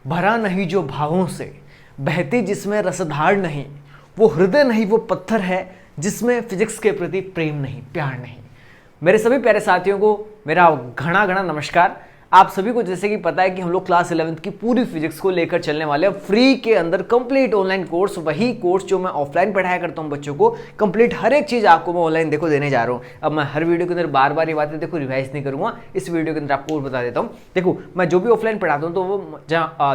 भरा नहीं जो भावों से, बहती जिसमें रसधार नहीं, वो हृदय नहीं वो पत्थर है जिसमें फिजिक्स के प्रति प्रेम नहीं, प्यार नहीं। मेरे सभी प्यारे साथियों को मेरा घना घना नमस्कार। आप सभी को जैसे कि पता है कि हम लोग क्लास 11th की पूरी फिजिक्स को लेकर चलने वाले हैं फ्री के अंदर कंप्लीट ऑनलाइन कोर्स, वही कोर्स जो मैं ऑफलाइन पढ़ाया करता हूं बच्चों को। कंप्लीट हर एक चीज़ आपको मैं ऑनलाइन देखो देने जा रहा हूं। अब मैं हर वीडियो के अंदर बार बार ये बातें देखो रिवाइज नहीं करूंगा, इस वीडियो के अंदर आपको और बता देता हूँ। देखो मैं जो भी ऑफलाइन पढ़ाता हूँ तो वो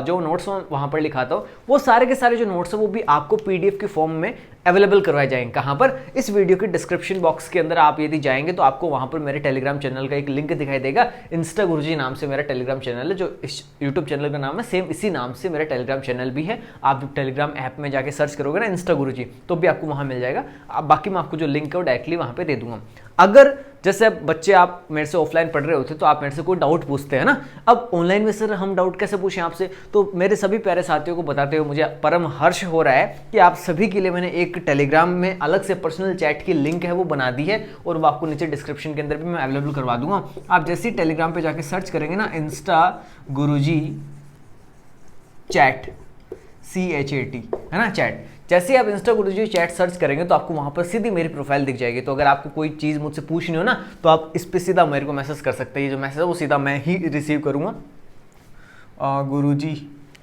जो नोट्स वहाँ पर लिखाता हूँ वो सारे के सारे जो नोट्स है वो भी आपको PDF के फॉर्म में अवेलेबल करवाए जाएंगे। कहाँ पर? इस वीडियो के डिस्क्रिप्शन बॉक्स के अंदर आप यदि जाएंगे तो आपको वहां पर मेरे टेलीग्राम चैनल का एक लिंक दिखाई देगा। इंस्टा गुरुजी नाम से मेरा टेलीग्राम चैनल है, जो इस यूट्यूब चैनल का नाम है सेम इसी नाम से मेरा टेलीग्राम चैनल भी है। आप टेलीग्राम ऐप में जाके सर्च करोगे ना इंस्टा गुरुजी तो भी आपको वहां मिल जाएगा। बाकी मैं आपको जो लिंक है वो डायरेक्टली वहां पे दे दूंगा। अगर जैसे बच्चे आप मेरे से ऑफलाइन पढ़ रहे होते तो आप मेरे से कोई डाउट पूछते हैं ना, अब ऑनलाइन में सर हम डाउट कैसे पूछें आपसे? तो मेरे सभी प्यारे साथियों को बताते हुए मुझे परम हर्ष हो रहा है कि आप सभी के लिए मैंने एक टेलीग्राम में अलग से पर्सनल चैट की लिंक है वो बना दी है, और वो आपको नीचे डिस्क्रिप्शन के अंदर भी मैं अवेलेबल करवा दूंगा। आप जैसे ही टेलीग्राम पे जाके सर्च करेंगे ना इंस्टा गुरुजी चैट, CHAT है ना चैट, जैसे आप इंस्टा गुरुजी चैट सर्च करेंगे तो आपको वहां पर सीधी मेरी प्रोफाइल दिख जाएगी। तो अगर आपको कोई चीज़ मुझसे पूछनी हो ना तो आप इस पे सीधा मेरे को मैसेज कर सकते हैं। ये जो मैसेज है वो सीधा मैं ही रिसीव करूँगा। गुरुजी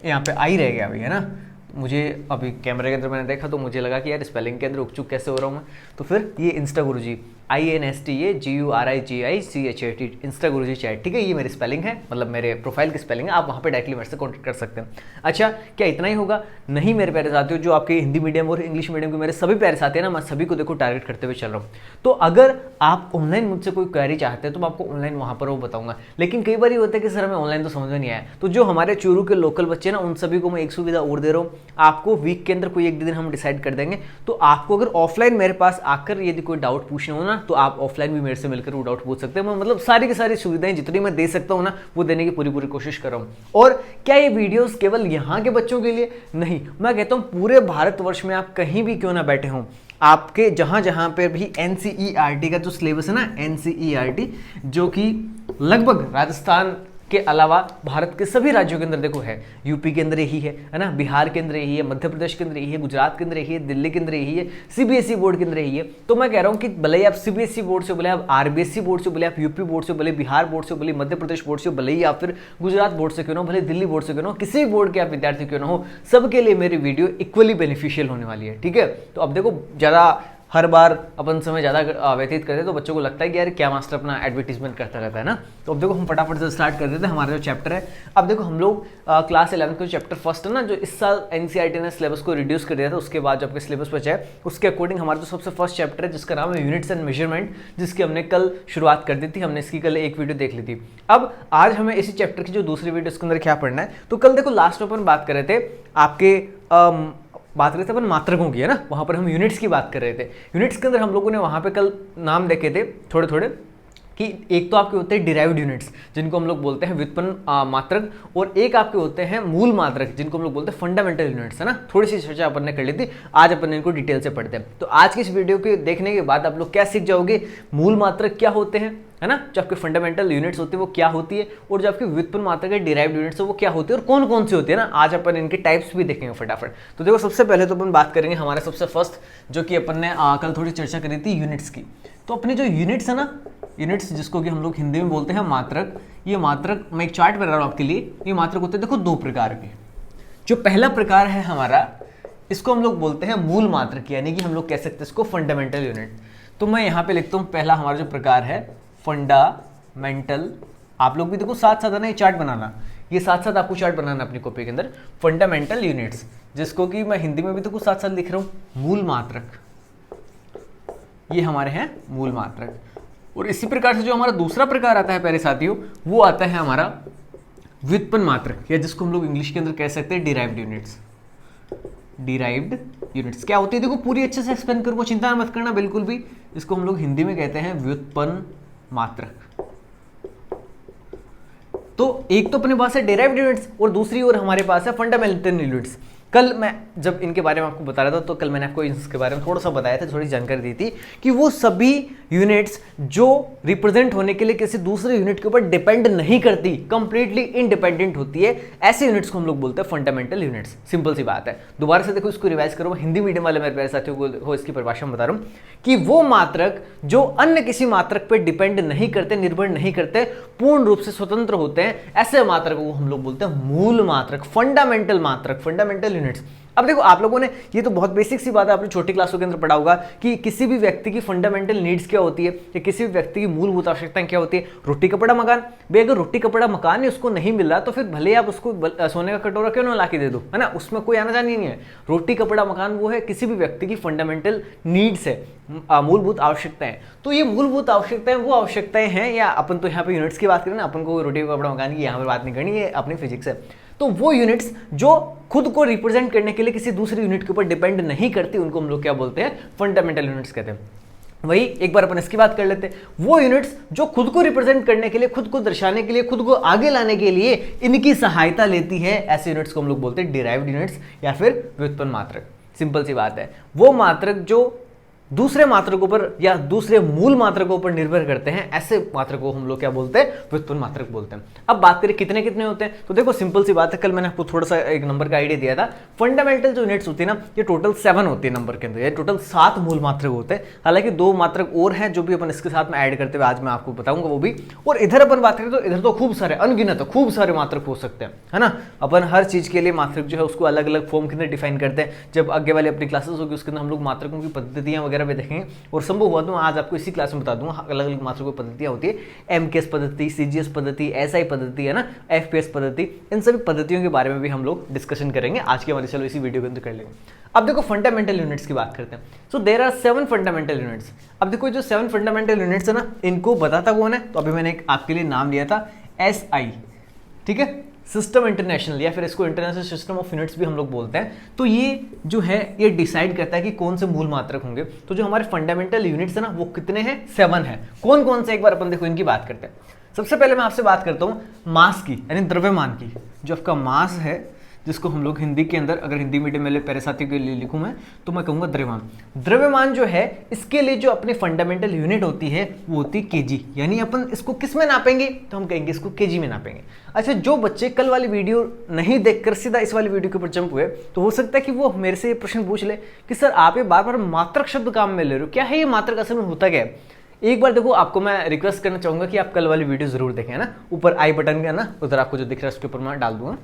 यहाँ पे आई रह गया अभी, है ना। मुझे अभी कैमरे के अंदर मैंने देखा तो मुझे लगा कि यार स्पेलिंग के अंदर उपचुक कैसे हो रहा हूँ मैं, तो फिर ये इंस्टा गुरुजी INSTA GURIGICHAT इंस्टा गुरुजी चैट, ठीक है। ये मेरी स्पेलिंग है, मतलब मेरे प्रोफाइल की स्पेलिंग है। आप वहाँ पे डायरेक्टली मेरे से कॉन्टैक्ट कर सकते हैं। अच्छा, क्या इतना ही होगा? नहीं मेरे प्यारे साथियों, जो आपके हिंदी मीडियम और इंग्लिश मीडियम के मेरे सभी प्यारे साथी हैं ना, मैं सभी को देखो टारगेट करते हुए चल रहा हूँ। तो अगर आप ऑनलाइन मुझसे कोई क्वेरी चाहते हैं तो मैं आपको ऑनलाइन वहाँ पर वो बताऊंगा। लेकिन कई बार ये होता है कि सर हमें ऑनलाइन तो समझ में नहीं आया, तो जो हमारे चूरू के लोकल बच्चे ना उन सभी को मैं एक सुविधा और दे रहा हूँ। आपको वीक के अंदर कोई एक दिन हम डिसाइड कर देंगे, तो आपको अगर ऑफलाइन मेरे पास आकर यदि कोई डाउट पूछना हो ना तो आप ऑफलाइन भी मेरे से मिलकर वो डाउट पूछ सकते हैं। मैं मतलब सारी की सारी सुविधाएं जितनी मैं दे सकता हूं ना वो देने की पूरी कोशिश कर रहा हूं। और क्या ये वीडियोस केवल यहां के बच्चों के लिए नहीं, मैं कहता हूं पूरे भारतवर्ष में आप कहीं भी क्यों ना बैठे हों, आपके जहां जहां पे भी NCERT का जो सिलेबस है ना, NCERT जो कि लगभग राजस्थान के अलावा भारत के सभी राज्यों के अंदर देखो है, यूपी के अंदर यही है ना, बिहार के अंदर यही है, मध्य प्रदेश के अंदर यही है, गुजरात के अंदर यही है, दिल्ली के अंदर यही है, CBSE बोर्ड के अंदर यही है। तो मैं कह रहा हूं कि भले ही आप CBSE बोर्ड से, भले आप RBSE बोर्ड से, भले आप यूपी बोर्ड से, भले बिहार बोर्ड से, भले मध्य प्रदेश बोर्ड से, भले ही या फिर गुजरात बोर्ड से क्यों ना हो, भले दिल्ली बोर्ड से क्यों ना हो, किसी भी बोर्ड के आप विद्यार्थी क्यों ना हो, सबके लिए मेरी वीडियो इक्वली बेनिफिशियल होने वाली है, ठीक है। तो अब देखो ज़्यादा हर बार अपन समय ज़्यादा व्यतीत करते हैं तो बच्चों को लगता है कि यार क्या मास्टर अपना एडवर्टीजमेंट करता रहता है ना। तो अब देखो हम फटाफट से स्टार्ट कर देते हैं हमारा जो चैप्टर है। अब देखो हम लोग क्लास 11 का चैप्टर फर्स्ट है ना, जो इस साल NCERT ने सिलेबस को रिड्यूस कर दिया था, उसके बाद जो आपके सिलेबस बचा है उसके अकॉर्डिंग हमारा जो सबसे फर्स्ट चैप्टर है जिसका नाम है यूनिट्स एंड मेजरमेंट, जिसकी हमने कल शुरुआत कर दी थी, हमने इसकी कल एक वीडियो देख ली थी। अब आज हमें इसी चैप्टर की जो दूसरी वीडियो इसके अंदर क्या पढ़ना है, तो कल देखो लास्ट में अपन बात कर रहे थे आपके बात कर रहे थे अपन मात्रकों की, है ना, वहां पर हम यूनिट्स की बात कर रहे थे। यूनिट्स के अंदर हम लोगों ने वहां पे कल नाम देखे थे थोड़े थोड़े कि एक तो आपके होते हैं डिराइव्ड यूनिट्स जिनको हम लोग बोलते हैं व्युत्पन्न मात्रक, और एक आपके होते हैं मूल मात्रक जिनको हम लोग बोलते हैं फंडामेंटल यूनिट्स, है ना। थोड़ी सी चर्चा अपन ने कर ली थी, आज अपन इनको डिटेल से पढ़ते हैं। तो आज की इस वीडियो के देखने के बाद आप लोग क्या सीख जाओगे, मूल मात्रक क्या होते हैं, है ना, जो आपके फंडामेंटल यूनिट्स होती है वो क्या होती है, और जो आपकी व्युत्पन्न मात्रक है डिराइव्ड यूनिट्स है वो क्या होती है और कौन कौन सी होती है ना। आज अपन इनके टाइप्स भी देखेंगे फटाफट। तो देखो सबसे पहले तो अपन बात करेंगे हमारे सबसे फर्स्ट, जो कि अपन ने कल थोड़ी चर्चा करी थी यूनिट्स की। तो अपनी जो यूनिट्स है ना, यूनिट्स जिसको कि हम लोग हिंदी में बोलते हैं मात्रक, ये मात्रक मैं एक चार्ट बना रहा हूँ आपके लिए। ये मात्रक होते हैं देखो दो प्रकार के। जो पहला प्रकार है हमारा, इसको हम लोग बोलते हैं मूल मात्रक, यानी कि हम लोग कह सकते हैं इसको फंडामेंटल यूनिट। तो मैं यहाँ पे लिखता हूँ पहला हमारा जो प्रकार है फंडामेंटल। आप लोग भी देखो साथ साथ ना ये चार्ट बनाना, ये साथ साथ आपको चार्ट बनाना अपनी कॉपी के अंदर, फंडामेंटल यूनिट्स, जिसको कि मैं हिंदी में भी देखो साथ साथ लिख रहा हूँ मूल मात्रक। ये हमारे हैं मूल मात्रक। और इसी प्रकार से जो हमारा दूसरा प्रकार आता है प्यारे साथियों, वो आता है हमारा व्युत्पन्न मात्रक, या जिसको हम लोग इंग्लिश के अंदर कह सकते हैं डिराइव्ड यूनिट्स। डिराइव्ड यूनिट्स क्या होती है देखो पूरी अच्छे से एक्सप्लेन करूंगा, चिंता मत करना बिल्कुल भी। इसको हम लोग हिंदी में कहते हैं व्युत्पन्न मात्रक। तो एक तो अपने पास है डिराइव्ड यूनिट्स और दूसरी ओर हमारे पास है फंडामेंटल यूनिट्स। कल मैं जब इनके बारे में आपको बता रहा था तो कल मैंने आपको इसके बारे में थोड़ा सा बताया था, थोड़ी जानकारी दी थी कि वो सभी यूनिट्स जो रिप्रेजेंट होने के लिए किसी दूसरे यूनिट के ऊपर डिपेंड नहीं करती, कंप्लीटली इंडिपेंडेंट होती है, ऐसे यूनिट्स को हम लोग बोलते हैं फंडामेंटल यूनिट्स। सिंपल सी बात है। दोबारा से देखो, इसको रिवाइज करो, हिंदी मीडियम वाले मेरे प्यारे साथियों को इसकी परिभाषा बता रहा हूं कि वो मात्रक जो अन्य किसी मात्रक पर डिपेंड नहीं करते, निर्भर नहीं करते, पूर्ण रूप से स्वतंत्र होते हैं, ऐसे मात्रक को हम लोग बोलते हैं मूल मात्रक, फंडामेंटल मात्रक, फंडामेंटल यूनिट्स। अब देखो, आप लोगों ने ये तो बहुत बेसिक सी बात है, आपने छोटी क्लासों के अंदर पढ़ा होगा कि किसी भी व्यक्ति की फंडामेंटल नीड्स क्या होती है, या किसी भी व्यक्ति की मूलभूत आवश्यकताएं क्या होती है। रोटी कपड़ा मकान। भाई अगर रोटी कपड़ा मकान ही उसको नहीं मिल रहा तो फिर भले आप उसको सोने का कटोरा क्यों ना ला के दे दो, है ना, उसमें कोई आना जाना ही नहीं है। रोटी कपड़ा मकान वो है किसी भी व्यक्ति की फंडामेंटल नीड्स है, मूलभूत आवश्यकताएं। तो ये मूलभूत आवश्यकताएं वो आवश्यकताएं हैं, या अपन तो यहाँ पे यूनिट्स की बात करें ना, अपन को रोटी कपड़ा मकान की यहाँ पर बात नहीं करनी है, अपनी फिजिक्स है। तो वो यूनिट्स जो खुद को रिप्रेजेंट करने के लिए किसी दूसरे यूनिट के ऊपर डिपेंड नहीं करती, उनको हम लोग क्या बोलते हैं, फंडामेंटल यूनिट्स कहते हैं। वही एक बार अपन इसकी बात कर लेते हैं। वो यूनिट्स जो खुद को रिप्रेजेंट करने के लिए, खुद को दर्शाने के लिए, खुद को आगे लाने के लिए इनकी सहायता लेती है, ऐसे यूनिट्स को हम लोग बोलते हैं डिराइव्ड यूनिट्स या फिर व्युत्पन्न मात्रक। सिंपल सी बात है। वो मात्रक जो दूसरे मात्रकों पर या दूसरे मूल मात्रकों पर निर्भर करते हैं, ऐसे मात्रकों को हम लोग क्या बोलते हैं, व्युत्पन्न मात्रक बोलते हैं। अब बात करें कितने कितने होते हैं, तो देखो सिंपल सी बात है, कल मैंने आपको थोड़ा सा एक नंबर का आइडिया दिया था। फंडामेंटल जो यूनिट्स होती है ना, ये टोटल 7 होती है नंबर के अंदर, ये टोटल 7 मूल मात्रक होते हैं। हालांकि 2 मात्रक और हैं जो भी अपन इसके साथ में ऐड करते हुए आज मैं आपको बताऊंगा वो भी। और इधर अपन बात करें तो इधर तो खूब सारे, अनगिनत खूब सारे मात्रक हो सकते हैं, है ना। अपन हर चीज के लिए मात्रक जो है उसको अलग अलग फॉर्म के अंदर डिफाइन करते हैं। जब आगे वाली अपनी क्लासेस होगी उसके अंदर हम लोग मात्रकों की पद्धतियां वगैरह भी देखेंगे, और संभव हुआ तो आज आपको इसी क्लास में बता दूंगा अलग अलग मात्रकों की पद्धतियां होती है। एमकेएस पद्धति, सीजीएस पद्धति, एसआई पद्धति, है ना, एफपीएस पद्धति, इन सभी पद्धतियों के बारे में भी हम लोग डिस्कशन करेंगे आज के हमारे, चलो इसी वीडियो के अंदर कर लेंगे। अब देखो फंडामेंटल यूनिट्स की बात करते हैं। So there are 7 fundamental units. अब देखो जो 7 फंडामेंटल यूनिट्स है ना, इनको बताता कौन है, तो अभी मैंने एक आपके लिए नाम लिया था, एसआई, ठीक है, सिस्टम इंटरनेशनल, या फिर इसको इंटरनेशनल सिस्टम ऑफ यूनिट्स भी हम लोग बोलते हैं। तो ये जो है ये डिसाइड करता है कि कौन से मूल मात्रक होंगे। तो जो हमारे फंडामेंटल यूनिट्स है ना, वो कितने हैं, 7 है। कौन कौन से, एक बार अपन देखो इनकी बात करते हैं। सबसे पहले मैं आपसे बात करता हूँ मास की, यानी द्रव्यमान की। जो आपका मास है, जिसको हम लोग हिंदी के अंदर, अगर हिंदी मीडियम वाले प्यारे साथियों के लिए लिखूं मैं, तो मैं कहूँगा द्रव्यमान। द्रव्यमान जो है, इसके लिए जो अपनी फंडामेंटल यूनिट होती है वो होती है केजी। यानी अपन इसको किस में नापेंगे, तो हम कहेंगे इसको केजी में नापेंगे। अच्छा, जो बच्चे कल वाली वीडियो नहीं देखकर सीधा इस वाली वीडियो के ऊपर जंप हुए, तो हो सकता है कि वो मेरे से ये प्रश्न पूछ ले कि सर आप ये बार बार मात्रक शब्द काम में ले रहे हो, क्या है ये मात्रक, असल में होता क्या है। एक बार देखो, आपको मैं रिक्वेस्ट करना चाहूंगा कि आप कल वाली वीडियो जरूर देखें, है ना, ऊपर आई बटन का ना, उधर आपको जो दिख रहा है उसके ऊपर मैं डाल दूंगा।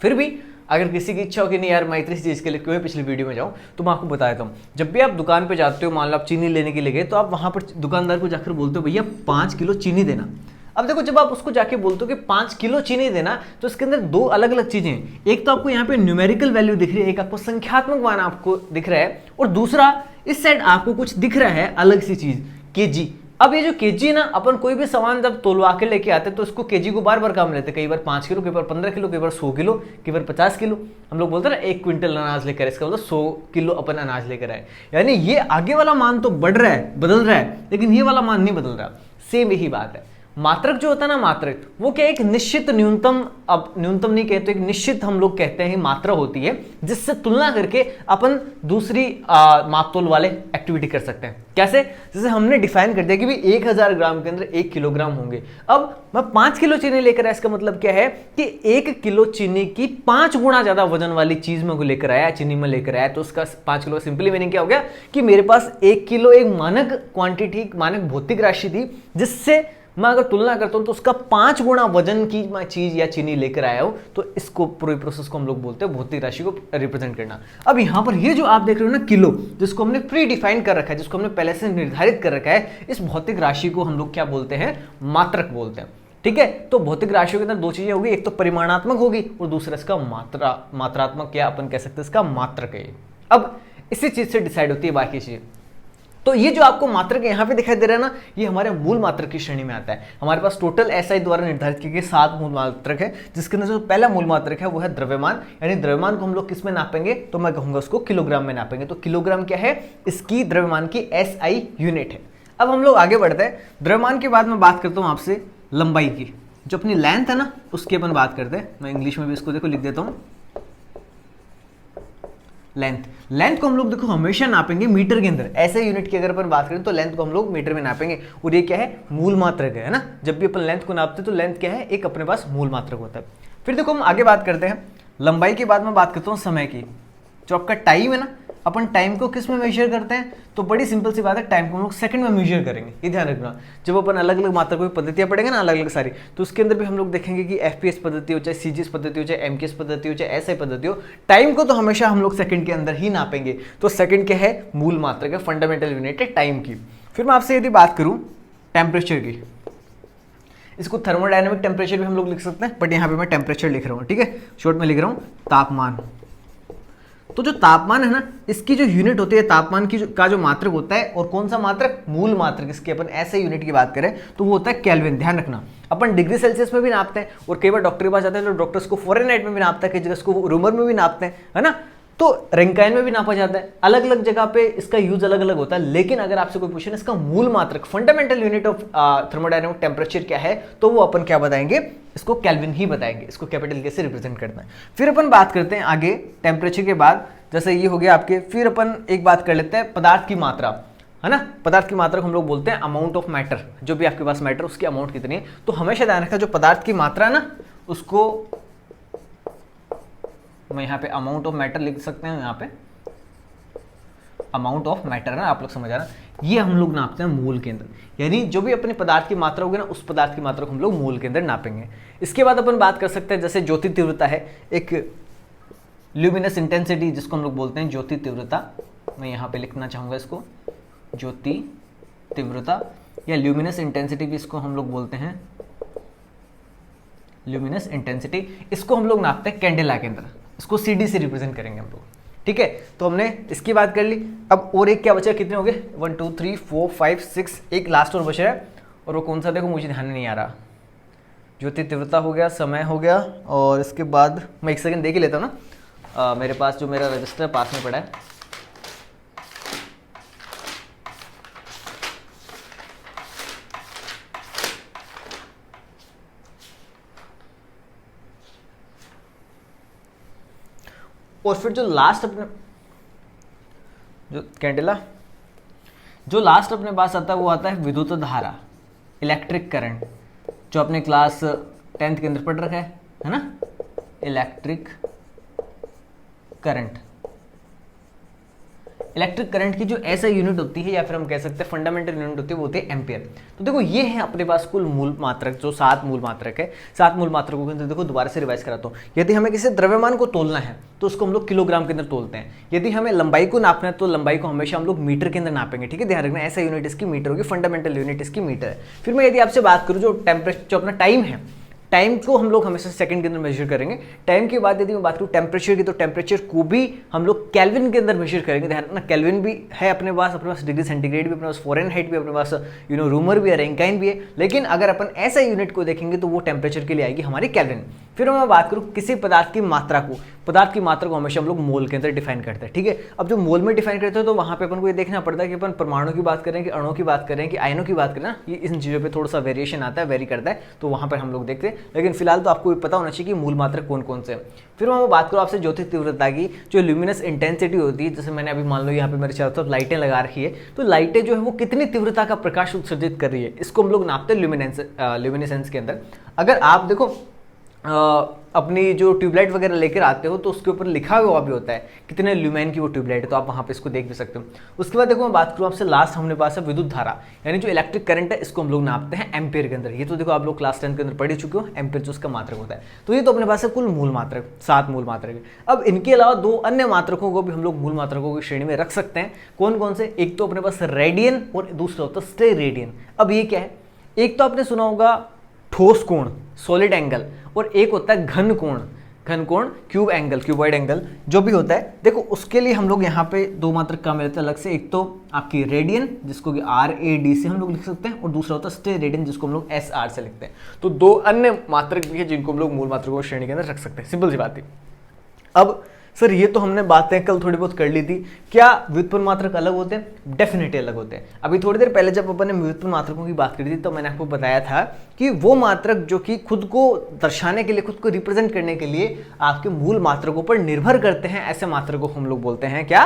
फिर भी अगर किसी की इच्छा हो कि नहीं यार मैं इतनी चीज़ के लिए क्यों पिछली वीडियो में जाऊं, तो मैं आपको बता देता हूँ। जब भी आप दुकान पे जाते हो, मान लो आप चीनी लेने के लिए गए, तो आप वहां पर दुकानदार को जाकर बोलते हो भैया 5 किलो चीनी देना। अब देखो, जब आप उसको जाके बोलते हो कि 5 किलो चीनी देना, तो इसके अंदर 2 अलग अलग चीजें हैं। एक तो आपको यहाँ पे न्यूमेरिकल वैल्यू दिख रही है, एक आपको संख्यात्मक मान आपको दिख रहा है, और दूसरा इस साइड आपको कुछ दिख रहा है अलग सी चीज, केजी। अब ये जो केजी ना, अपन कोई भी सामान जब तोलवा के लेके आते हैं तो इसको केजी को बार बार काम लेते हैं। कई बार 5 किलो, कई बार 15 किलो, कई बार 100 किलो, कई बार 50 किलो। हम लोग बोलते हैं ना 1 क्विंटल अनाज लेकर, इसका मतलब 100 किलो अपन अनाज लेकर आए। यानी ये आगे वाला मान तो बढ़ रहा है, बदल रहा है, लेकिन ये वाला मान नहीं बदल रहा। सेम यही बात है। मात्रक जो होता है ना, मात्रक वो क्या, एक निश्चित न्यूनतम, अब न्यूनतम नहीं कहते, एक निश्चित हम लोग कहते हैं मात्रा होती है, जिससे तुलना करके अपन दूसरी मापतोल वाले एक्टिविटी कर सकते हैं। कैसे, जैसे हमने डिफाइन कर दिया कि भाई 1000 ग्राम के अंदर 1 किलोग्राम होंगे। अब मैं 5 किलो चीनी लेकर आया, इसका मतलब क्या है कि 1 किलो चीनी की 5 गुना ज्यादा वजन वाली चीज में लेकर आया, चीनी में लेकर आया, तो उसका 5 किलो सिंपली मीनिंग क्या हो गया कि मेरे पास 1 किलो एक मानक क्वांटिटी, मानक भौतिक राशि थी, जिससे मैं अगर तुलना करता हूं तो उसका 5 गुना वजन की मैं चीज या चीनी लेकर आया हूं। तो इसको पूरे प्रोसेस को हम लोग बोलते हैं भौतिक राशि को रिप्रेजेंट करना। अब यहां पर ये जो आप देख रहे हो ना किलो, जिसको हमने प्री डिफाइन कर रखा है, जिसको हमने पहले से निर्धारित कर रखा है, इस भौतिक राशि को हम लोग क्या बोलते हैं, मात्रक बोलते हैं। ठीक है, तो भौतिक राशियों के अंदर 2 चीजें होगी, एक तो परिमाणात्मक होगी और दूसरा इसका मात्रात्मक, या अपन कह सकते हैं इसका मात्रक है। अब इसी चीज से डिसाइड होती है बाकी चीजें। तो ये जो आपको मात्रक यहाँ पे दिखाई दे रहा है ना, ये हमारे मूल मात्रक की श्रेणी में आता है। हमारे पास टोटल एसआई द्वारा निर्धारित किए गए 7 मूल मात्रक है, जिसके अंदर जो पहला मूल मात्रक है वो है द्रव्यमान। यानी द्रव्यमान को हम लोग किस में नापेंगे, तो मैं कहूंगा उसको किलोग्राम में नापेंगे। तो किलोग्राम क्या है, इसकी द्रव्यमान की एसआई यूनिट है। अब हम लोग आगे बढ़ते हैं। द्रव्यमान के बाद मैं बात करता हूँ आपसे लंबाई की, जो अपनी लेंथ है ना, उसकी अपन बात करते हैं। मैं इंग्लिश में भी इसको देखो लिख देता हूँ, लेंथ को हम लोग देखो हमेशा नापेंगे मीटर के अंदर। ऐसे यूनिट की अगर अपन बात करें तो लेंथ को हम लोग मीटर में नापेंगे, और ये क्या है, मूल मात्रक है ना। जब भी अपन लेंथ को नापते हैं तो लेंथ क्या है, एक अपने पास मूल मात्रक होता है। फिर देखो हम आगे बात करते हैं लंबाई के बाद मैं बात करता हूँ समय की। जो आपका टाइम है ना, अपन टाइम को किस में मेजर करते हैं, तो बड़ी सिंपल सी बात है, टाइम को हम लोग सेकंड में मेजर करेंगे। ये ध्यान रखना, जब अपन अलग अलग मात्रा की पद्धतियां पढ़ेंगे ना अलग अलग सारी, तो उसके अंदर भी हम लोग देखेंगे कि एफपीएस पद्धति हो, चाहे सीजीएस पद्धति हो, चाहे एमकेएस पद्धति हो, चाहे एसआई पद्धति हो, टाइम को तो हमेशा हम लोग सेकंड के अंदर ही नापेंगे। तो सेकंड क्या है, मूल मात्रक है, फंडामेंटल यूनिट है टाइम की। फिर मैं आपसे यदि बात करूं टेम्परेचर की, इसको थर्मोडायनेमिक टेम्परेचर भी हम लोग लिख सकते हैं, बट यहाँ पे मैं टेम्परेचर लिख रहा हूँ, ठीक है, शॉर्ट में लिख रहा हूँ तापमान। तो जो तापमान है ना, इसकी जो यूनिट होती है तापमान की का जो मात्रक होता है, और कौन सा मात्रक, मूल मात्रक, इसकी अपन ऐसे यूनिट की बात करें तो वो होता है केल्विन। ध्यान रखना, अपन डिग्री सेल्सियस में भी नापते हैं, और कई बार डॉक्टर के पास जाते हैं तो डॉक्टर्स को फ़ारेनहाइट में भी नापता है, कई जगह इसको रूमर में भी नापते हैं, है ना, तो रैंकाइन में भी नापा जाता है। अलग अलग जगह पे इसका यूज अलग अलग होता है। लेकिन अगर आपसे कोई पूछे इसका मूल मात्रक, fundamental unit of thermodynamic temperature क्या है, तो वो अपन क्या बताएंगे, इसको केल्विन ही बताएंगे। इसको कैपिटल के से रिप्रेजेंट करना है। फिर अपन बात करते हैं आगे टेम्परेचर के बाद, जैसे ये हो गया आपके, फिर अपन एक बात कर लेते हैं पदार्थ की मात्रा, है ना। पदार्थ की मात्रा को हम लोग बोलते हैं अमाउंट ऑफ मैटर। जो भी आपके पास मैटर उसकी अमाउंट कितनी है, तो हमेशा ध्यान रखना जो पदार्थ की मात्रा है ना, उसको मैं यहाँ पे अमाउंट ऑफ मैटर लिख सकते हैं, यहाँ पे अमाउंट ऑफ मैटर ना, आप लोग समझ आ रहा, ये हम लोग नापते हैं मोल के अंदर। यानी जो भी अपने पदार्थ की मात्रा होगी ना, उस पदार्थ की मात्रा को हम लोग मोल के अंदर नापेंगे। इसके बाद अपन बात कर सकते हैं जैसे ज्योति तीव्रता है, एक ल्यूमिनस इंटेंसिटी जिसको हम लोग बोलते हैं ज्योति तीव्रता। मैं यहाँ पे लिखना चाहूँगा इसको ज्योति तीव्रता, या ल्यूमिनस इंटेंसिटी भी इसको हम लोग बोलते हैं, ल्यूमिनस इंटेंसिटी। इसको हम लोग नापते हैं कैंडेला के अंदर, इसको सीडी से रिप्रेजेंट करेंगे हम लोग, ठीक है। तो हमने इसकी बात कर ली। अब और एक क्या बचा, कितने हो गए, 1 2 3 4 5 6, एक लास्ट और बच रहा है, और वो कौन सा देखो मुझे ध्यान नहीं आ रहा। ज्योति तीव्रता हो गया, समय हो गया, और इसके बाद मैं एक सेकंड देख ही लेता हूँ ना, मेरे पास जो मेरा रजिस्टर पास में पड़ा है, और फिर जो लास्ट अपने जो कैंडेला, जो लास्ट अपने पास आता है वो आता है विद्युत धारा, इलेक्ट्रिक करंट, जो अपने क्लास 10th के अंदर पढ़ रखा है ना, इलेक्ट्रिक करंट। इलेक्ट्रिक करंट की जो ऐसा यूनिट होती है, या फिर हम कह सकते हैं फंडामेंटल यूनिट होती है, वो होती है एम्पियर। तो देखो ये है अपने पास कुल मूल मात्रक, जो 7 मूल मात्रक है। 7 मूल मात्रकों के अंदर देखो दोबारा से रिवाइज कराता हूँ। यदि हमें किसी द्रव्यमान को तोलना है तो उसको हम लोग किलोग्राम के अंदर तोलते हैं। यदि हमें लंबाई को नापना है तो लंबाई को हमेशा हम लोग मीटर के अंदर नापेंगे, ठीक है। ध्यान रखना ऐसा यूनिट इसकी मीटर होगी, फंडामेंटल यूनिट इसकी मीटर है। फिर मैं यदि आपसे बात करूँ जो टेम्परेचर, जो अपना टाइम है, टाइम को हम लोग हमेशा सेकंड के अंदर मेजर करेंगे। टाइम के बाद यदि मैं बात करूँ टेम्परेचर की, तो टेम्परेचर को भी हम लोग केल्विन के अंदर मेजर करेंगे। ध्यान रखना केल्विन भी है अपने पास डिग्री सेंटीग्रेड भी अपने पास, फ़ारेनहाइट भी अपने पास, रूमर भी है, रैंकाइन भी है। लेकिन अगर अपन ऐसा यूनिट को देखेंगे तो वो टेम्परेचर के लिए आएगी हमारी केल्विन। फिर मैं बात करूँ किसी पदार्थ की मात्रा को, पदार्थ की मात्रा को हमेशा हम लोग मोल के अंदर डिफाइन करते हैं, ठीक है। अब जो मोल में डिफाइन करते हैं तो वहाँ पे अपन को ये देखना पड़ता है कि अपन परमाणु की बात करें, कि अणुओं की बात करें, कि आयनों की बात करें ना, ये इन चीज़ों पे थोड़ा सा वेरिएशन आता है, वेरी करता है, तो वहाँ पर हम लोग देखते हैं। लेकिन फिलहाल तो आपको पता होना चाहिए कि मूल मात्रक कौन कौन से हैं। फिर मैं बात करूँ आपसे ज्योति तीव्रता की, जो ल्यूमिनस इंटेंसिटी होती है, जैसे मैंने अभी मान लो यहाँ पे मेरे चारों तरफ लाइटें लगा रखी है, तो लाइटें जो है वो कितनी तीव्रता का प्रकाश उत्सर्जित कर रही है, इसको हम लोग नापते हैं ल्यूमिनेसेंस के अंदर। अगर आप देखो अपनी जो ट्यूबलाइट वगैरह लेकर आते हो तो उसके ऊपर लिखा हुआ भी होता है कितने ल्यूमेन की वो ट्यूबलाइट है, तो आप वहाँ पे इसको देख भी सकते हो। उसके बाद देखो मैं बात करूँ आपसे लास्ट हमने पास है विद्युत धारा, यानी जो इलेक्ट्रिक करंट है, इसको हम लोग नापते हैं एम्पियर के अंदर। ये तो देखो आप लोग क्लास 10 के अंदर पढ़ चुके हो, एम्पियर जो उसका मात्रक होता है। तो ये तो अपने पास है कुल मूल मात्रक, 7 मूल मात्रक है। अब इनके अलावा 2 अन्य मात्रकों को भी हम लोग मूल मात्रकों की श्रेणी में रख सकते हैं। कौन कौन से, एक तो अपने पास रेडियन और दूसरा होता है स्टेरेडियन। अब ये क्या है, एक तो आपने सुना होगा ठोस कोण, सॉलिड एंगल, और एक होता है घन कोण, घन कोण, क्यूब एंगल, क्यूबॉइड एंगल, जो भी होता है। देखो उसके लिए हम लोग यहाँ पे 2 मात्रक काम लेते हैं अलग से। एक तो आपकी रेडियन, जिसको कि RAD से हम लोग लिख सकते हैं, और दूसरा होता है स्टेरेडियन, जिसको हम लोग SR से लिखते हैं। तो 2 अन्य मात्रक भी है जिनको हम लोग मूल मात्रकों की श्रेणी के अंदर रख सकते हैं, सिंपल सी बात है। अब सर ये तो हमने बातें कल थोड़ी बहुत कर ली थी, क्या व्युत्पन्न मात्रक अलग होते हैं? डेफिनेटली अलग होते हैं। अभी थोड़ी देर पहले जब अपन ने व्युत्पन्न मात्रकों की बात करी थी तो मैंने आपको बताया था कि वो मात्रक जो कि खुद को दर्शाने के लिए, खुद को रिप्रेजेंट करने के लिए आपके मूल मात्रकों पर निर्भर करते हैं, ऐसे मात्रकों को हम लोग बोलते हैं क्या?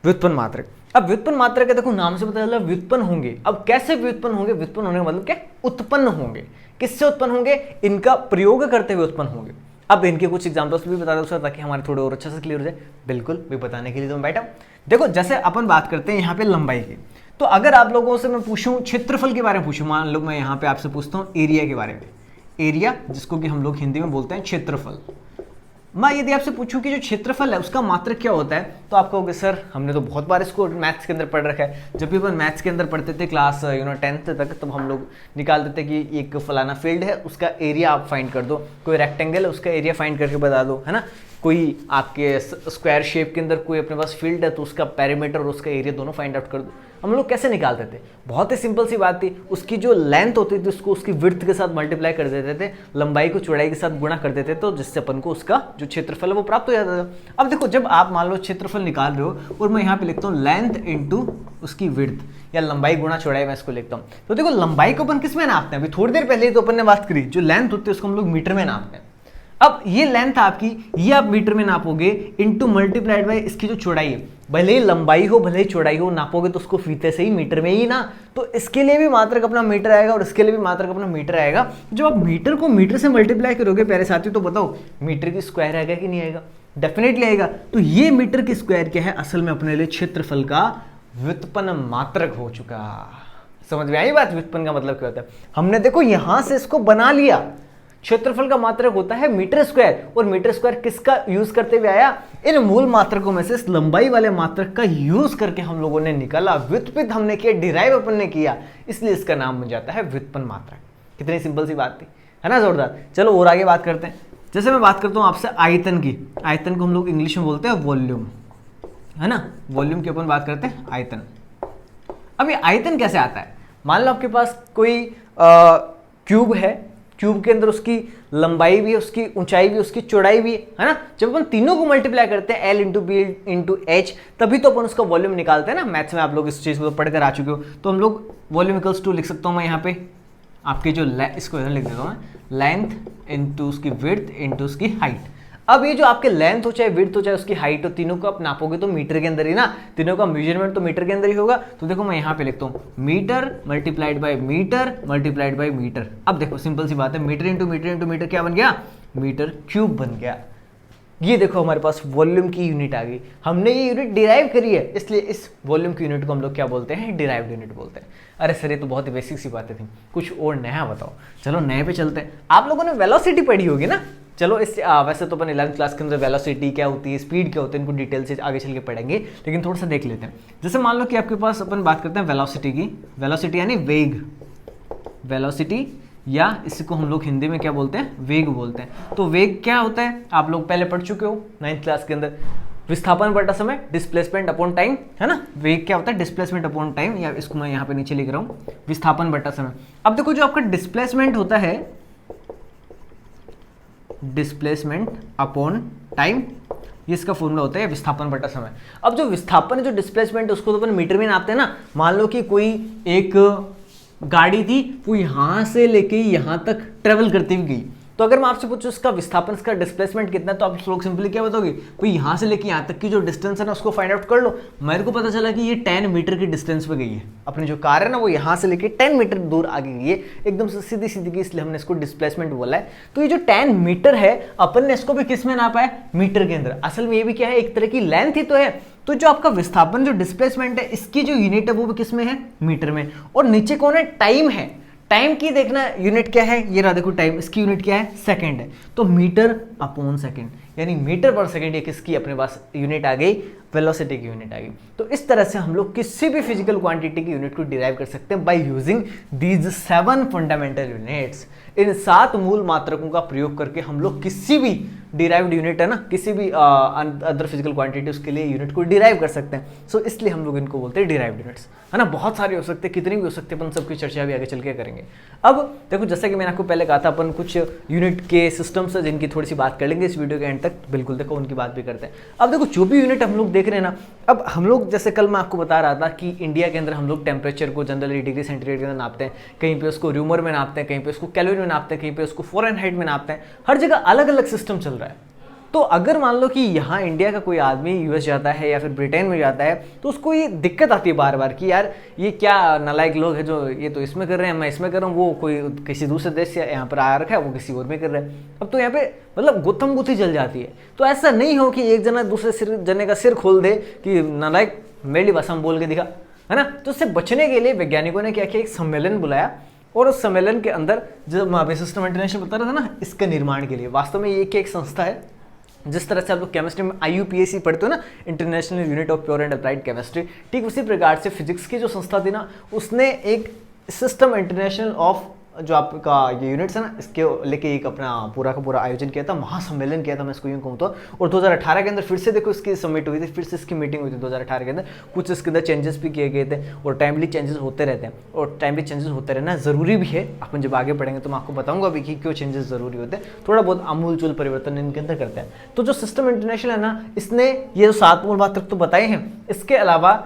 व्युत्पन्न मात्रक। अब व्युत्पन्न मात्रक है, देखो नाम से पता चला व्युत्पन्न होंगे। अब कैसे व्युत्पन्न होंगे? व्युत्पन्न होने का मतलब क्या? उत्पन्न होंगे। किससे उत्पन्न होंगे? इनका प्रयोग करते हुए उत्पन्न होंगे। अब इनके कुछ एग्जांपल्स भी बता दो सर, ताकि हमारे थोड़े और अच्छे से क्लियर हो जाए। बिल्कुल, भी बताने के लिए तो मैं बैठा हूं। देखो जैसे अपन बात करते हैं यहाँ पे लंबाई की, तो अगर आप लोगों से मैं पूछूं क्षेत्रफल के बारे में पूछूं, मान लो मैं यहाँ पे आपसे पूछता हूँ एरिया के बारे में, एरिया जिसको कि हम लोग हिंदी में बोलते हैं क्षेत्रफल। मैं यदि आपसे पूछूं कि जो क्षेत्रफल है उसका मात्रक क्या होता है, तो आप कहोगे सर हमने तो बहुत बार इसको मैथ्स के अंदर पढ़ रखा है। जब भी अपन मैथ्स के अंदर पढ़ते थे क्लास 10th तक, तब हम लोग निकालते थे कि एक फलाना फील्ड है, उसका एरिया आप फाइंड कर दो। कोई रेक्टेंगल है, उसका एरिया फाइंड करके बता दो, है ना। कोई आपके स्क्वायर शेप के अंदर कोई अपने पास फील्ड है, तो उसका पेरीमीटर और उसका एरिया दोनों फाइंड आउट कर दो। हम लोग कैसे निकालते थे? बहुत ही सिंपल सी बात थी, उसकी जो लेंथ होती थी उसको उसकी विड्थ के साथ मल्टीप्लाई कर देते थे, लंबाई को चौड़ाई के साथ गुणा कर देते थे, तो जिससे अपन को उसका जो क्षेत्रफल है वो प्राप्त हो जाता था। अब देखो जब आप मान लो क्षेत्रफल निकाल रहे हो और मैं यहाँ पे लिखता हूँ लेंथ इंटू उसकी विड्थ, या लंबाई गुणा चौड़ाई, मैं इसको लिखता हूँ। तो देखो लंबाई को अपन किस में नापते हैं? अभी थोड़ी देर पहले तो अपन ने बात करी, जो लेंथ होती है उसको हम लोग मीटर में नापते हैं। अब ये लेंथ आपकी, ये आप मीटर में नापोगे, इंटू मल्टीप्लाइड बाय इसकी जो चौड़ाई है, भले ही लंबाई हो भले ही चौड़ाई हो, नापोगे तो उसको फीते से ही मीटर में ही ना, तो इसके लिए भी मात्रक अपना मीटर आएगा और इसके लिए भी मात्रक अपना मीटर आएगा। जब आप मीटर को मीटर से मल्टीप्लाई करोगे प्यारे साथियों, तो बताओ मीटर की स्क्वायर आएगा कि नहीं आएगा? डेफिनेटली आएगा। तो ये मीटर की स्क्वायर क्या है? असल में अपने लिए क्षेत्रफल का व्युत्पन्न मात्रक हो चुका। समझ में आई बात? व्युत्पन्न का मतलब क्या होता है? हमने देखो यहां से इसको बना लिया। क्षेत्रफल का मात्रक होता है मीटर स्क्वायर, और मीटर स्क्वायर किसका यूज करते हुए आया? इन मूल मात्रकों में से इस लंबाई वाले मात्रक का यूज करके हम लोगों ने निकाला, व्युत्पन्न हमने किया, डिराइव अपन ने किया, इसलिए इसका नाम बन जाता है व्युत्पन्न मात्रक। कितनी सिंपल सी बात थी, है ना, जोरदार। चलो और आगे बात करते हैं। जैसे मैं बात करता हूं आपसे आयतन की, आयतन को हम लोग इंग्लिश में बोलते हैं वॉल्यूम, है ना। वॉल्यूम की अपन बात करते हैं आयतन। अब ये आयतन कैसे आता है? मान लो आपके पास कोई क्यूब है, क्यूब के अंदर उसकी लंबाई भी है, उसकी ऊंचाई भी, उसकी चौड़ाई भी है ना। जब अपन तीनों को मल्टीप्लाई करते हैं L into B into H, तभी तो अपन उसका वॉल्यूम निकालते हैं ना। मैथ्स में आप लोग इस चीज को पढ़कर आ चुके हो। तो हम लोग वॉल्यूम इक्वल्स टू लिख सकता हूं मैं यहाँ पे आपकी जो इसको लिख देता हूं मैं, लेंथ इंटू उसकी विड्थ इंटू उसकी हाइट। अब ये जो आपके लेंथ हो चाहे विड्थ हो चाहे उसकी हाइट हो, तीनों को आप नापोगे तो मीटर के अंदर ही ना, तीनों का मेजरमेंट तो मीटर के अंदर ही होगा। तो देखो मैं यहाँ पे लिखता हूँ metre multiplied by metre multiplied by metre. अब देखो सिंपल सी बात है, metre into metre into metre क्या बन गया? मीटर क्यूब बन गया। ये देखो हमारे पास वॉल्यूम की यूनिट आ गई। हमने ये यूनिट डिराइव करी है, इसलिए इस वॉल्यूम की यूनिट को हम लोग क्या बोलते हैं? डिराइव्ड यूनिट बोलते हैं। अरे सर ये तो बहुत ही बेसिक सी बातें थी, कुछ और नया बताओ। चलो नए पे चलते हैं। आप लोगों ने वेलोसिटी पढ़ी होगी ना। चलो इस वैसे तो अपन 11th क्लास के अंदर वेलोसिटी क्या होती है, स्पीड क्या होती है, इनको डिटेल से आगे चल के पढ़ेंगे, लेकिन थोड़ा सा देख लेते हैं। जैसे मान लो कि आपके पास अपन बात करते हैं वेलोसिटी की, वेलोसिटी यानी वेग, वेलोसिटी या इसको हम लोग हिंदी में क्या बोलते हैं? वेग बोलते हैं। तो वेग क्या होता है? आप लोग पहले पढ़ चुके हो 9th क्लास के अंदर, विस्थापन बटा समय, डिस्प्लेसमेंट अपॉन टाइम, है ना। वेग क्या होता है? डिस्प्लेसमेंट अपॉन टाइम, या इसको मैं यहाँ पे नीचे लिख रहा हूँ विस्थापन बटा समय। अब देखो जो आपका डिस्प्लेसमेंट होता है, डिस्प्लेसमेंट अपॉन टाइम, ये इसका फॉर्मूला होता है विस्थापन बटा समय। अब जो विस्थापन जो डिस्प्लेसमेंट है उसको तो अपन मीटर में नापते हैं ना। मान लो कि कोई एक गाड़ी थी, वो यहां से लेके यहां तक ट्रेवल करती हुई गई, तो अगर मैं आपसे पूछूं इसका विस्थापन, इसका डिस्प्लेसमेंट कितना है, तो आप लोग सिंपली क्या बताओगे? भाई यहाँ से लेके यहाँ तक की जो डिस्टेंस है ना उसको फाइंड आउट कर लो। मेरे को पता चला कि ये 10 मीटर की डिस्टेंस पे गई है। अपनी जो कार है ना वो यहाँ से लेके 10 मीटर दूर आगे गई है, एकदम से सीधी सीधी गई, इसलिए हमने इसको डिस्प्लेसमेंट बोला है। तो ये जो 10 मीटर है, अपन ने इसको भी किस में नापा है? मीटर के अंदर। असल में ये भी क्या है? एक तरह की लेंथ ही तो है। तो जो आपका विस्थापन जो डिस्प्लेसमेंट है, इसकी जो यूनिट है वो भी किस में है? मीटर में। और नीचे कौन है? टाइम है। टाइम की देखना यूनिट क्या है? ये रहा देखो टाइम, इसकी यूनिट क्या है? सेकंड है। तो मीटर अपॉन सेकंड, यानी मीटर पर सेकंड, ये किसकी अपने पास यूनिट आ गई? वेलोसिटी की यूनिट आ गई। तो इस तरह से हम लोग किसी भी फिजिकल क्वांटिटी की यूनिट को डिराइव कर सकते हैं by using these 7 fundamental units. इन 7 मूल मात्रकों का प्रयोग करके हम लोग किसी भी डिराइव्ड यूनिट है ना, किसी भी अदर फिजिकल क्वांटिटी उसके लिए यूनिट को डिराइव कर सकते हैं। सो इसलिए हम लोग इनको बोलते हैं डिराइव्ड यूनिट्स, है ना। बहुत सारे हो सकते हैं, कितनी भी हो सकते हैं, अपन सबकी चर्चा भी आगे चल के करेंगे। अब देखो जैसा कि मैंने आपको पहले कहा था, अपन कुछ यूनिट के सिस्टम्स है जिनकी थोड़ी सी बात कर लेंगे इस वीडियो के एंड तक बिल्कुल देखो उनकी बात भी करते हैं। अब देखो जो भी यूनिट हम लोग देख रहे हैं ना, अब हम लोग जैसे कल मैं आपको बता रहा था कि इंडिया के अंदर हम लोग टेम्परेचर को जनरली डिग्री सेंटीग्रेड के अंदर नापते हैं, कहीं पे उसको र्यूमर में नापते हैं, कहीं पे उसको कैलोरी में नापते हैं, कहीं पे उसको फ़ारेनहाइट में नापते हैं, हर जगह अलग अलग सिस्टम चल रहा है। तो अगर मान लो कि यहाँ इंडिया का कोई आदमी यूएस जाता है या फिर ब्रिटेन में जाता है तो उसको ये दिक्कत आती है बार बार कि यार ये क्या नालायक लोग हैं जो ये तो इसमें कर रहे हैं, मैं इसमें कर रहा हूँ, वो कोई किसी दूसरे देश से यहाँ पर आ रखा है, वो किसी और में कर रहा है। अब तो यहाँ पे मतलब गुत्थम गुत्थी जल जाती है। तो ऐसा नहीं हो कि एक जना दूसरे जने का सिर खोल दे कि नालायक मेरी भाषा में बोल के दिखा, है ना। तो उससे बचने के लिए वैज्ञानिकों ने क्या किया, एक सम्मेलन बुलाया और उस सम्मेलन के अंदर जो मैं सिस्टम इंटरनेशनल बता रहा था ना, इसके निर्माण के लिए वास्तव में ये एक संस्था है। जिस तरह से आप लोग केमिस्ट्री में IUPAC पढ़ते हो ना, international unit of pure and applied chemistry, ठीक उसी प्रकार से फिजिक्स की जो संस्था थी ना, उसने एक सिस्टम इंटरनेशनल ऑफ जो आपका ये यूनिट्स है ना, इसके लेके एक अपना पूरा का पूरा आयोजन किया था, महासम्मेलन किया था, मैं इसको यूँ कहूँ तो। और 2018 के अंदर फिर से देखो इसकी समिट हुई थी, फिर से इसकी मीटिंग हुई थी 2018 के अंदर। कुछ इसके अंदर चेंजेस भी किए गए थे और टाइमली चेंजेस होते रहते हैं, और टाइमली चेंजेस होते रहना ज़रूरी भी है। अपन जब आगे पढ़ेंगे तो मैं आपको बताऊंगा भी कि क्यों चेंजेस ज़रूरी होते हैं, थोड़ा बहुत आमूल-चूल परिवर्तन इनके अंदर करते हैं। तो जो सिस्टम इंटरनेशनल है ना, इसने ये जो 7 मूल बात तक तो बताए हैं, इसके अलावा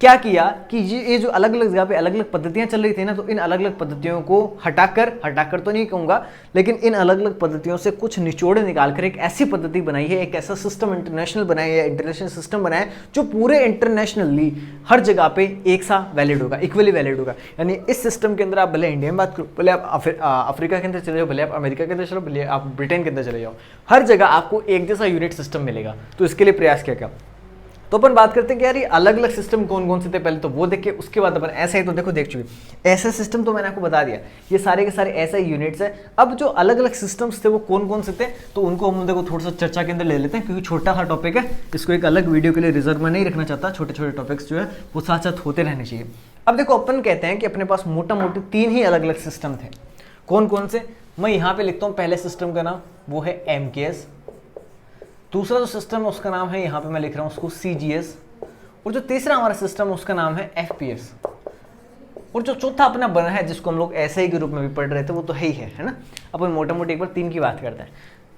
क्या किया कि ये जो अलग अलग जगह पे अलग अलग पद्धतियां चल रही थी ना, तो इन अलग अलग पद्धतियों को हटाकर तो नहीं कहूँगा, लेकिन इन अलग अलग पद्धतियों से कुछ निचोड़े निकालकर एक ऐसी पद्धति बनाई है, एक ऐसा सिस्टम इंटरनेशनल बनाया है, इंटरनेशनल सिस्टम बनाया है जो पूरे इंटरनेशनली हर जगह पे एक सा वैलिड होगा, इक्वली वैलिड होगा। यानी इस सिस्टम के अंदर आप भले इंडिया में बात करो, भले आप अफ्रीका के अंदर चले जाओ, भले आप अमेरिका के अंदर चलो, भले आप ब्रिटेन के अंदर चले जाओ, हर जगह आपको एक जैसा यूनिट सिस्टम मिलेगा। तो इसके लिए प्रयास किया गया। तो अपन बात करते हैं कि यार ये अलग अलग सिस्टम कौन कौन से थे, पहले तो वो देख के उसके बाद अपन ऐसा ही तो देखो देख चुके। ऐसा सिस्टम तो मैंने आपको बता दिया, ये सारे के सारे ऐसे यूनिट्स है। अब जो अलग अलग सिस्टम्स थे वो कौन कौन से थे, तो उनको हम देखो थोड़ा सा चर्चा के अंदर ले लेते हैं, क्योंकि छोटा सा टॉपिक है, इसको एक अलग वीडियो के लिए रिजर्व में नहीं रखना चाहता। छोटे छोटे टॉपिक्स जो है वो साथ साथ होते रहने चाहिए। अब देखो अपन कहते हैं कि अपने पास मोटा मोटी 3 ही अलग अलग सिस्टम थे। कौन कौन से, मैं यहाँ पे लिखता हूँ। पहले सिस्टम का नाम वो है MKS, दूसरा जो सिस्टम है उसका नाम है, यहाँ पे मैं लिख रहा हूँ उसको CGS, और जो तीसरा हमारा सिस्टम है उसका नाम है FPS, और जो चौथा अपना बना है जिसको हम लोग SI के रूप में भी पढ़ रहे थे वो तो है ही है ना। अपन मोटा मोटी एक बार 3 की बात करते हैं।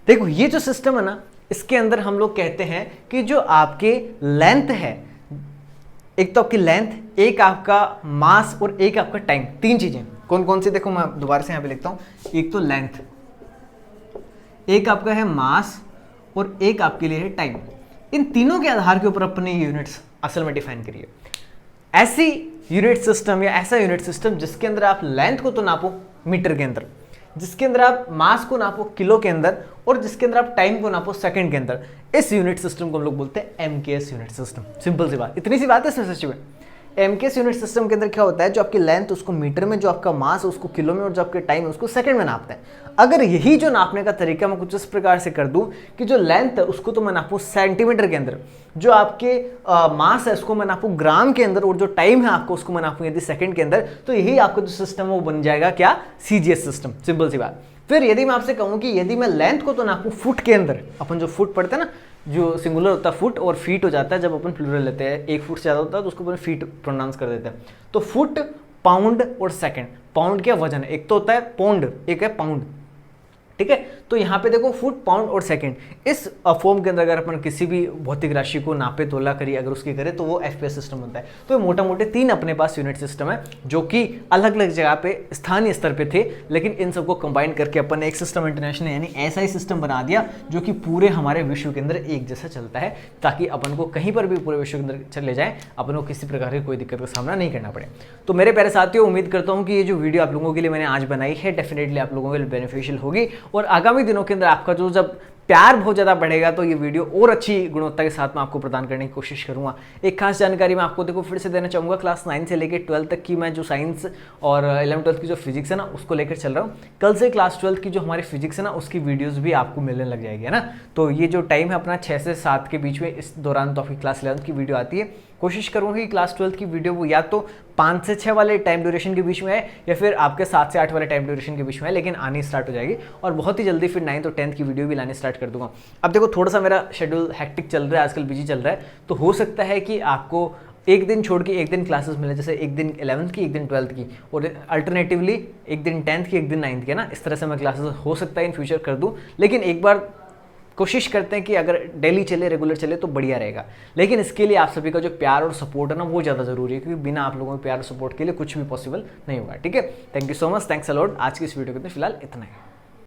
देखो ये जो सिस्टम है ना, इसके अंदर हम लोग कहते हैं कि जो आपके लेंथ है, एक तो आपकी लेंथ, एक आपका मास और एक आपका टाइम, 3 चीजें कौन कौन सी, देखो मैं दोबारा से यहाँ पे लिखता हूँ। एक तो लेंथ, एक आपका है मास और एक आपके लिए है टाइम। इन तीनों के आधार के ऊपर अपने यूनिट्स असल में डिफाइन करिए। ऐसी यूनिट सिस्टम या ऐसा यूनिट सिस्टम जिसके अंदर आप लेंथ को तो नापो मीटर के अंदर, जिसके अंदर आप मास को नापो किलो के अंदर, और जिसके अंदर आप टाइम को नापो सेकंड के अंदर, इस यूनिट सिस्टम को हम लोग बोलते हैं MKS यूनिट सिस्टम। सिंपल सी बात, इतनी सी बात है इसमें सच में। MKS यूनिट सिस्टम के अंदर क्या होता है, जो आपकी लेंथ उसको मीटर में, जो आपका मास उसको किलो में, और जो आपके टाइम है उसको सेकंड में नापते हैं। अगर यही जो नापने का तरीका मैं कुछ इस प्रकार से कर दूं कि जो लेंथ है उसको तो मैं नापूं सेंटीमीटर के अंदर, जो आपके मास है उसको मैं नापूं ग्राम के अंदर, और जो टाइम है आपको उसको मैं नापूं यदि सेकंड के अंदर, तो यही आपका जो सिस्टम है वो बन जाएगा क्या, CGS सिस्टम। सिंपल सी बात। फिर यदि मैं आपसे कहूं कि यदि मैं लेंथ को तो नापूं फुट के अंदर, अपन जो फुट पढ़ते हैं ना, जो सिंगुलर होता है फुट और फीट हो जाता है जब अपन प्लूरल लेते हैं, 1 फुट से ज़्यादा होता है तो उसको अपन फीट प्रोनाउंस कर देते हैं। तो फुट, पाउंड और सेकंड। पाउंड क्या वजन है, एक तो होता है पौंड, एक है पाउंड, ठीक है। तो यहाँ पे देखो फुट, पाउंड और सेकंड, इस फॉर्म के अंदर अगर अपन किसी भी भौतिक राशि को नापे तोला करिए अगर उसकी करें तो वो FPS सिस्टम होता है। तो ये मोटा मोटे 3 अपने पास यूनिट सिस्टम है जो कि अलग अलग जगह पे स्थानीय स्तर पे थे, लेकिन इन सबको कंबाइन करके अपन ने एक सिस्टम इंटरनेशनल यानी ऐसा ही सिस्टम बना दिया जो कि पूरे हमारे विश्व के अंदर एक जैसा चलता है, ताकि अपन को कहीं पर भी पूरे विश्व के अंदर चले जाए अपन को किसी प्रकार की कोई दिक्कत का सामना नहीं करना पड़े। तो मेरे प्यारे साथियों, उम्मीद करता हूँ कि ये जो वीडियो आप लोगों के लिए मैंने आज बनाई है डेफिनेटली आप लोगों के लिए बेनिफिशियल होगी, और आगामी दिनों के अंदर आपका जो जब प्यार बहुत ज़्यादा बढ़ेगा तो ये वीडियो और अच्छी गुणवत्ता के साथ मैं आपको प्रदान करने की कोशिश करूंगा। एक खास जानकारी मैं आपको देखो फिर से देना चाहूँगा, क्लास 9 से लेकर 12 तक की मैं जो साइंस और 11-12 की जो फिजिक्स है ना उसको लेकर चल रहा हूँ। कल से क्लास 12 की जो हमारी फिजिक्स है ना उसकी वीडियोज़ भी आपको मिलने लग जाएगी, है ना। तो ये जो टाइम है अपना 6 से 7 के बीच में, इस दौरान तो आपकी क्लास 11 की वीडियो आती है। कोशिश करूँगा कि क्लास 12 की वीडियो वो या तो 5 से 6 वाले टाइम ड्यूरेशन के बीच में है, या फिर आपके 7 से 8 वाले टाइम ड्यूरेशन के बीच में है, लेकिन आनी स्टार्ट हो जाएगी। और बहुत ही जल्दी फिर 9th और 10th की वीडियो भी लाने स्टार्ट कर दूंगा। अब देखो थोड़ा सा मेरा शेड्यूल हेक्टिक चल रहा है आजकल, बिजी चल रहा है, तो हो सकता है कि आपको एक दिन छोड़ के एक दिन क्लासेस मिले, जैसे एक दिन 11th की, एक दिन 12th की, और अल्टरनेटिवली एक दिन 10th की, एक दिन 9th की, है ना। इस तरह से मैं क्लासेस हो सकता है इन फ्यूचर कर दूँ, लेकिन एक बार कोशिश करते हैं कि अगर डेली चले, रेगुलर चले तो बढ़िया रहेगा। लेकिन इसके लिए आप सभी का जो प्यार और सपोर्ट है ना वो ज़्यादा जरूरी है, क्योंकि बिना आप लोगों के प्यार और सपोर्ट के लिए कुछ भी पॉसिबल नहीं होगा। ठीक है, thank you so much, thanks a lot. आज की इस वीडियो के लिए फिलहाल इतना ही।